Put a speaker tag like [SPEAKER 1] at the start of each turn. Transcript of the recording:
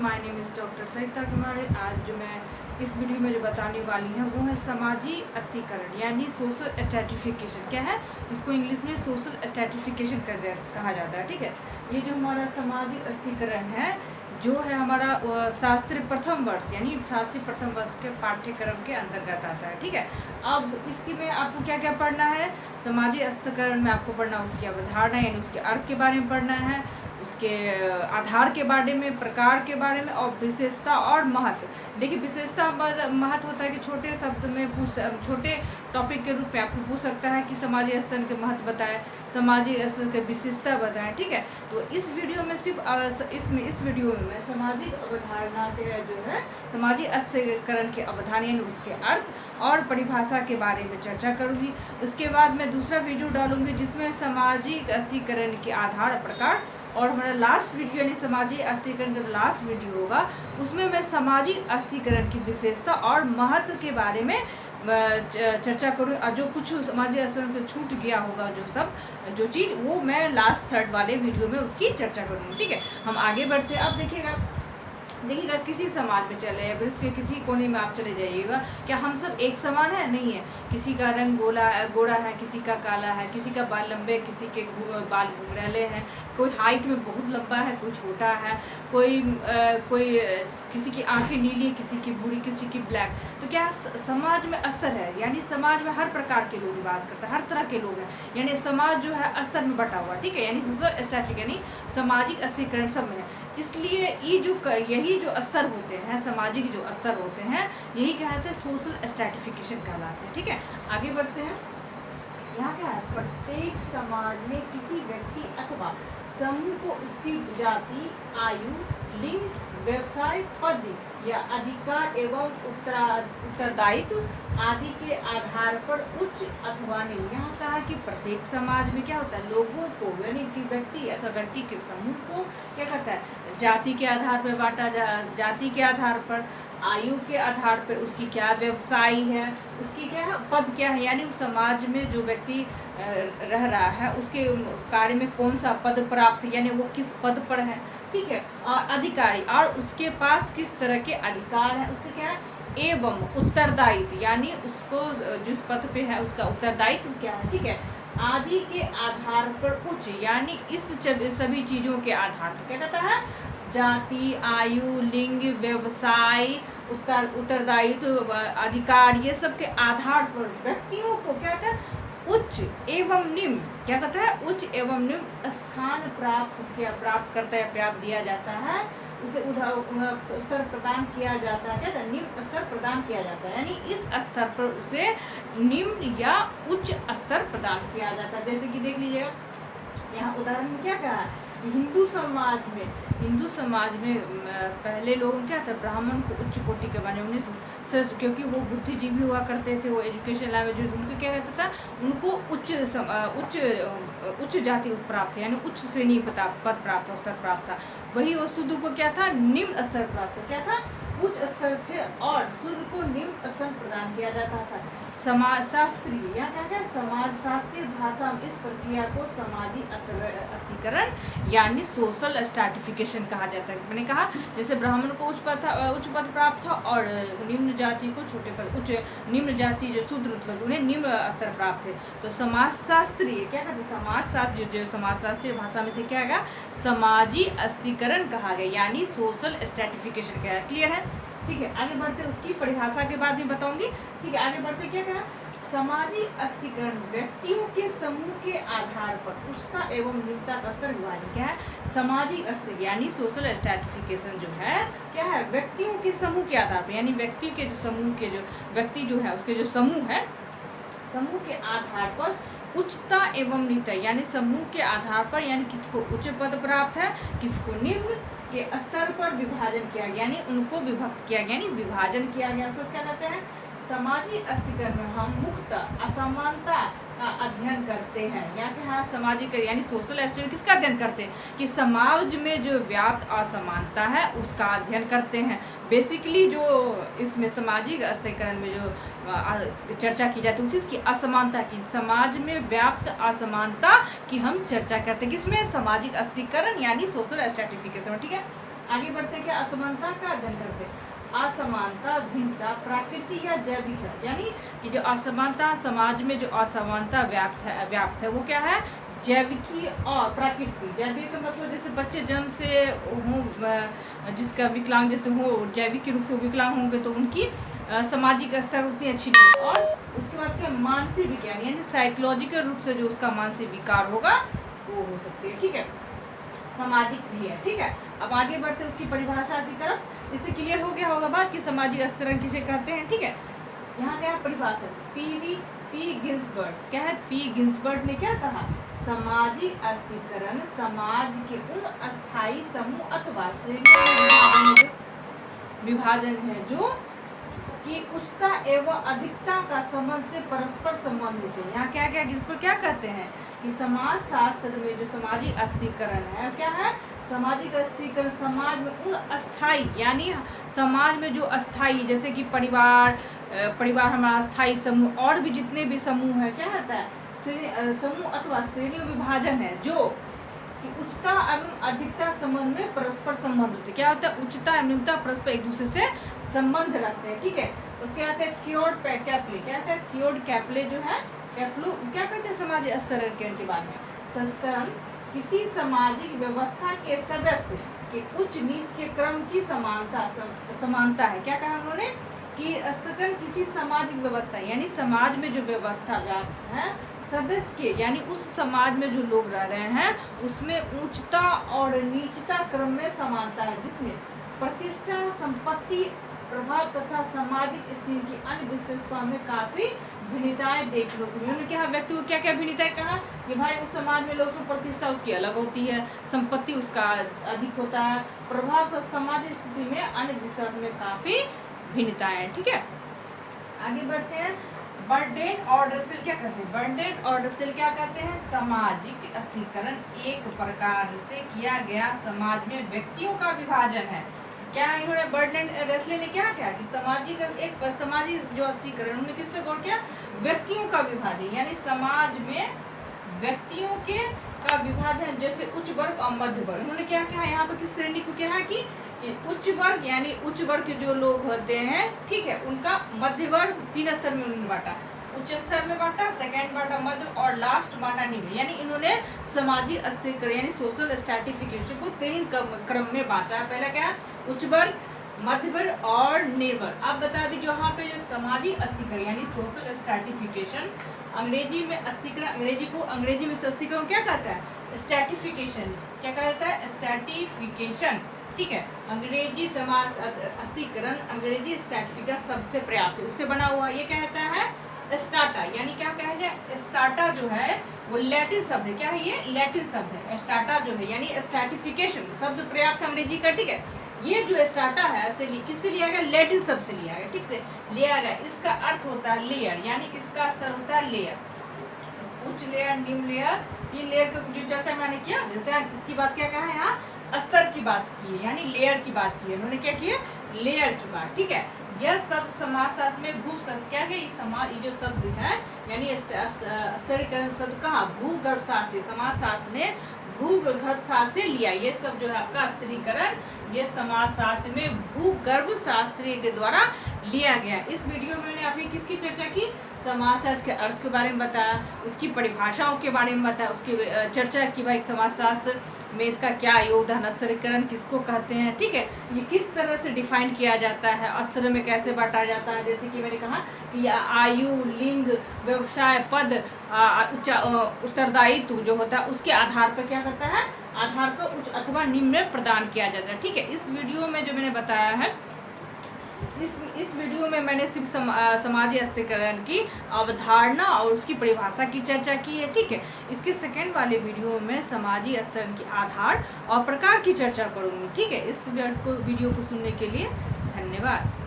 [SPEAKER 1] My name is doctor Sarita Kumari. आज जो मैं इस वीडियो में जो बताने वाली हूँ वो है समाजी अस्थिकरण यानी सोशल स्ट्रैटिफिकेशन। क्या है, इसको इंग्लिश में सोशल स्ट्रैटिफिकेशन कहा जाता है। ठीक है, ये जो हमारा सामाजिक अस्थिकरण है जो है हमारा शास्त्रीय प्रथम वर्ष यानी शास्त्रीय प्रथम वर्ष के पाठ्यक्रम के अंतर्गत आता है। ठीक है, अब इसकी में आपको क्या क्या पढ़ना है, सामाजिक अस्थिकरण में आपको पढ़ना उसकी अवधारणा यानी उसके अर्थ के बारे में पढ़ना है, उसके आधार के बारे में, प्रकार के बारे में और विशेषता और महत्व। देखिए, विशेषता महत्व होता है कि छोटे शब्द में छोटे टॉपिक के रूप में आपको पूछ सकता है कि सामाजिक स्तर के महत्व बताएं, सामाजिक स्तर के विशेषता बताएं। ठीक है, तो इस वीडियो में सिर्फ इस वीडियो में मैं सामाजिक अवधारणा के जो है सामाजिक अस्थिकरण के अवधारणा यानी उसके अर्थ और परिभाषा के बारे में चर्चा करूँगी। उसके बाद मैं दूसरा वीडियो डालूंगी जिसमें सामाजिक अस्थिकरण के आधार प्रकार, और हमारा लास्ट वीडियो यानी सामाजिक अस्थिकरण का लास्ट वीडियो होगा उसमें मैं सामाजिक अस्थिकरण की विशेषता और महत्व के बारे में चर्चा करूँ। और जो कुछ सामाजिक अस्थिकरण से छूट गया होगा जो चीज़ वो मैं लास्ट थर्ड वाले वीडियो में उसकी चर्चा करूँगी। ठीक है, हम आगे बढ़ते हैं। अब देखिएगा किसी समाज में चले या फिर उसके किसी कोने में आप चले जाइएगा, क्या हम सब एक समान है? नहीं है। किसी का रंग गोरा है, किसी का काला है, किसी का बाल लंबे, किसी के बाल घुंघरैले हैं, कोई हाइट में बहुत लंबा है, कोई छोटा है, कोई किसी की आंखें नीली, किसी की भूरी, किसी की ब्लैक। तो क्या समाज में स्तर है, यानी समाज में हर प्रकार के लोग निवास करते हैं, हर तरह के लोग हैं, यानी समाज जो है स्तर में बटा हुआ। ठीक है, यानी सोशल स्ट्रैटिफिकेशन यानी सामाजिक अस्थिकरण सब में है। इसलिए यही जो स्तर होते हैं, सामाजिक जो स्तर होते हैं, यही कहते हैं सोशल स्ट्रैटिफिकेशन कहलाते हैं। ठीक है, आगे बढ़ते हैं। यहाँ क्या है, प्रत्येक समाज में किसी व्यक्ति अथवा समूह को उसकी जाति, आयु, लिंग, व्यवसाय, पद या अधिकार एवं उत्तरदायित्व आदि के आधार पर उच्च अथवा निम्न। यहाँ कहा कि प्रत्येक समाज में क्या होता है, लोगों को यानी कि व्यक्ति अथवा व्यक्ति के समूह को क्या कहता है, जाति के आधार पर बांटा जाति के आधार पर, आयु के आधार पर, उसकी क्या व्यवसाय है, उसकी क्या है पद क्या है, यानी उस समाज में जो व्यक्ति रह रहा है उसके कार्य में कौन सा पद प्राप्त है, यानी वो किस पद पर है। ठीक है, अधिकारी और उसके पास किस तरह के अधिकार है, उसके क्या है, एवं उत्तरदायित्व यानी उसको जिस पद पे है उसका उत्तरदायित्व क्या है। ठीक है, आदि के आधार पर उच्च यानी इस सभी चीज़ों के आधार पर क्या कहता है, जाति, आयु, लिंग, व्यवसाय, उत्तरदायित्व, अधिकार, ये सब के आधार पर व्यक्तियों को क्या कहता है, उच्च एवं निम्न क्या कहता है, उच्च एवं निम्न स्थान प्राप्त करता है, प्राप्त दिया जाता है, उसे स्तर प्रदान किया जाता है। क्या निम्न स्तर प्रदान किया जाता है, यानी इस स्तर पर उसे निम्न या उच्च स्तर प्रदान किया जाता है। जैसे कि देख लीजिएगा, यहाँ उदाहरण में क्या कहा है, हिंदू समाज में पहले लोग क्या था, ब्राह्मण को उच्च कोटि के माने क्योंकि वो बुद्धिजीवी हुआ करते थे, वो एजुकेशन लेवल जो उनको क्या कहता था, उनको उच्च जाति प्राप्त यानी उच्च श्रेणी पद प्राप्त, स्तर प्राप्त था। वही वो शूद्र को क्या था, निम्न स्तर प्राप्त, क्या था, उच्च स्तर थे, और शूद्र को निम्न स्तर प्रदान किया जाता था। समाज शास्त्रीय यहाँ क्या है, समाज शास्त्रीय भाषा में इस प्रक्रिया को सामाजिक अस्थिकरण यानी सोशल स्ट्रैटिफिकेशन कहा जाता है। मैंने कहा जैसे ब्राह्मण को उच्च पद प्राप्त था और निम्न जाति को छोटे पद, निम्न जाति जो शूद्र उन्हें निम्न स्तर प्राप्त थे। तो समाज शास्त्रीय क्या कहते हैं, समाजशास्त्र जो समाज शास्त्रीय भाषा में से क्या है, सामाजिक अस्थिकरण कहा गया यानी सोशल स्ट्रैटिफिकेशन क्या है। क्लियर है? ठीक है, आगे बढ़ते उसकी परिभाषा के बाद में बताऊंगी। ठीक है, आगे बढ़ते क्या कहा, सामाजिक अस्थिकरण व्यक्तियों के समूह के आधार पर उच्चता एवं निम्नता का स्तर विभाजन क्या है, सामाजिक अस्थिकरण यानी सोशल स्ट्रैटिफिकेशन जो है क्या है, व्यक्तियों के समूह के आधार पर, यानी व्यक्ति के जो समूह के जो व्यक्ति जो है उसके जो समूह है, समूह के आधार पर उच्चता एवं निम्नता यानी समूह के आधार पर, यानी किसको उच्च पद प्राप्त है, किसको निम्न के स्तर पर विभाजन किया गया, यानी उनको विभक्त किया गया, यानी विभाजन किया गया। उसको क्या कहते हैं, सामाजिक अस्थिकरण में हम मुक्त असमानता का अध्ययन करते हैं। यहाँ के यहाँ सामाजिक यानी सोशल स्ट्रक्चर किसका अध्ययन करते हैं, कि समाज में जो व्याप्त असमानता है उसका अध्ययन करते हैं। बेसिकली जो इसमें सामाजिक अस्थिकरण में जो चर्चा की जाती है उसकी असमानता की, समाज में व्याप्त असमानता की हम चर्चा करते हैं, किसमें, सामाजिक अस्थिकरण यानी सोशल स्ट्रैटिफिकेशन। ठीक है, आगे बढ़ते हैं, क्या असमानता का अध्ययन करते हैं। असमानता, भिन्नता प्राकृतिक या जैविक है, यानी कि जो असमानता, समाज में जो असमानता व्याप्त है वो क्या है, जैविकी और प्राकृतिक। जैविक का मतलब जैसे बच्चे जन्म से हों, जिसका विकलांग जैसे हो, जैविक के रूप से विकलांग होंगे तो उनकी सामाजिक स्तर उतनी अच्छी नहीं, और उसके बाद क्या मानसिक विज्ञान, यानी साइकोलॉजिकल रूप से जो उसका मानसिक विकार होगा वो हो सकते हैं, ठीक है, सामाजिक भी है, ठीक है। अब आगे बढ़ते उसकी परिभाषा की तरफ। इससे क्लियर हो गया होगा बात कि सामाजिक स्तरण किसे कहते हैं, ठीक है। यहाँ क्या परिभाषा, पी गिन्सबर्ग, क्या है, पी गिन्सबर्ग ने क्या कहा, सामाजिक अस्थिकरण समाज के उन अस्थायी समूह अथवा श्रेणी विभाजन है जो कि उच्चता एवं अधिकता का संबंध से परस्पर संबंधित है। यहाँ क्या क्या जिसको क्या कहते हैं कि समाज शास्त्र में जो सामाजिक अस्थिकरण है, क्या है, सामाजिक अस्थिकरण समाज में उन अस्थाई, यानी समाज में जो अस्थाई, जैसे कि परिवार हमारा अस्थाई समूह, और भी जितने भी समूह है, क्या होता है, समूह अथवा श्रेणी विभाजन है जो कि उच्चता एवं अधिकता संबंध में परस्पर संबंध होते हैं। क्या होता है, उच्चता एवं निम्नता परस्पर एक दूसरे से संबंध रखते हैं, ठीक है। उसके बाद है थियोड कैप्ले, क्या कहते हैं, थियोड कैप्ले जो है, कैप्लो क्या कहते हैं, सामाजिक स्तरण के बाद में संस्तरण किसी सामाजिक व्यवस्था के सदस्य के उच्च नीच के क्रम की समानता है। क्या कहा उन्होंने कि स्तरण किसी सामाजिक व्यवस्था, यानी समाज में जो व्यवस्था व्याप्त है सदस्य के, यानी उस समाज में जो लोग रह रहे हैं उसमें उच्चता और नीचता क्रम में समानता है, जिसमें प्रतिष्ठा, संपत्ति, प्रभाव तथा सामाजिक स्थिति की अन्य विशेषताओं में काफी भिन्नताएं देखने को मिली। क्या व्यक्ति को क्या क्या भिन्नताएं कहा कि भाई उस समाज में लोग प्रतिष्ठा उसकी अलग होती है, संपत्ति उसका अधिक होता है, प्रभाव सामाजिक स्थिति में अन्य विशेषताओं में काफी भिन्नताएं, ठीक है। आगे बढ़ते हैं, बर्डेन और रसेल क्या कहते हैं, बर्डेन और रसेल क्या कहते हैं, सामाजिक अस्थिकरण एक प्रकार से किया गया समाज में व्यक्तियों का विभाजन है। क्या इन्होंने बर्डेन रसेल ने क्या किया कि सामाजिक जो अस्थिकरण उन्होंने किस पे गौर किया, व्यक्तियों का विभाजन, यानी समाज में व्यक्तियों के का विभाजन, जैसे उच्च वर्ग और मध्य वर्ग। उन्होंने क्या किया यहाँ पर किस श्रेणी को क्या है कि उच्च वर्ग, यानी उच्च वर्ग के जो लोग होते हैं, ठीक है, उनका मध्य वर्ग 3 स्तर में उन्होंने बांटा, उच्च स्तर में बांटा, सेकंड बांटा मध्य, और लास्ट बांटा निम्न, यानी इन्होंने सामाजिक अस्थिकरण यानी सोशल स्ट्रैटिफिकेशन को 3 क्रम में बांटा है। पहला क्या है, उच्च वर्ग, मध्य वर्ग और निम्न वर्ग। अब बता दीजिए यहाँ पे जो सामाजिक अस्थिकरण यानी सोशल स्ट्रैटिफिकेशन, अंग्रेजी में अस्थिकरण, अंग्रेजी में अस्थिकरण क्या कहता है, स्ट्रैटिफिकेशन, क्या कहता है, स्ट्रैटिफिकेशन, ठीक है। अंग्रेजी समाज अस्थिकरण, अंग्रेजी स्ट्रैटिफिकेशन सबसे पर्याप्त है, उससे बना हुआ ये कहता है स्टाटा, यानी क्या कहते हैं, स्टाटा जो है वो लैटिन शब्द है, क्या है ये, लैटिन शब्द है, स्टाटा जो है, यानी स्ट्रैटिफिकेशन शब्द पर्याप्त अंग्रेजी का, ठीक है। ये जो स्टाटा है किससे लिया गया, लैटिन शब्द से लिया गया, ठीक से लिया गया। इसका अर्थ होता है लेयर, यानी इसका स्तर होता है लेयर, उच्च लेयर, निम्न लेयर, 3 लेयर का जो चर्चा मैंने किया देता है। इसकी बात क्या कहा है, यहाँ स्तर की बात की है, यानी लेयर की बात की है, उन्होंने क्या किया, लेयर की बात, ठीक है। यह शब्द समाजशास्त्र में भूशस्त्र, क्या है, ये जो शब्द है यानी स्तरीकरण शब्द कहाँ, भूगर्भशास्त्र, समाजशास्त्र ने भूगर्भशास्त्र से लिया। ये सब जो है आपका स्तरीकरण ये समाजशास्त्र में भूगर्भशास्त्री के द्वारा लिया गया। इस वीडियो में मैंने अभी किसकी चर्चा की, समाजशास्त्र के अर्थ के बारे में बताया, उसकी परिभाषाओं के बारे में बताया, उसकी चर्चा की भाई समाजशास्त्र में इसका क्या योगदान, स्तरीकरण किसको कहते हैं, ठीक है, ये किस तरह से डिफाइन किया जाता है, स्तर में कैसे बांटा जाता है। जैसे कि मैंने कहा कि आयु, लिंग, व्यवसाय, पद, उत्तरदायित्व जो होता है उसके आधार पर क्या करता है, आधार पर उच्च अथवा निम्न में प्रदान किया जाता है, ठीक है। इस वीडियो में जो मैंने बताया है, इस वीडियो में मैंने सिर्फ समाजीय अस्थिकरण की अवधारणा और उसकी परिभाषा की चर्चा की है, ठीक है। इसके सेकंड वाले वीडियो में समाजीय अस्थिकरण के आधार और प्रकार की चर्चा करूँगी, ठीक है। इस वीडियो को सुनने के लिए धन्यवाद।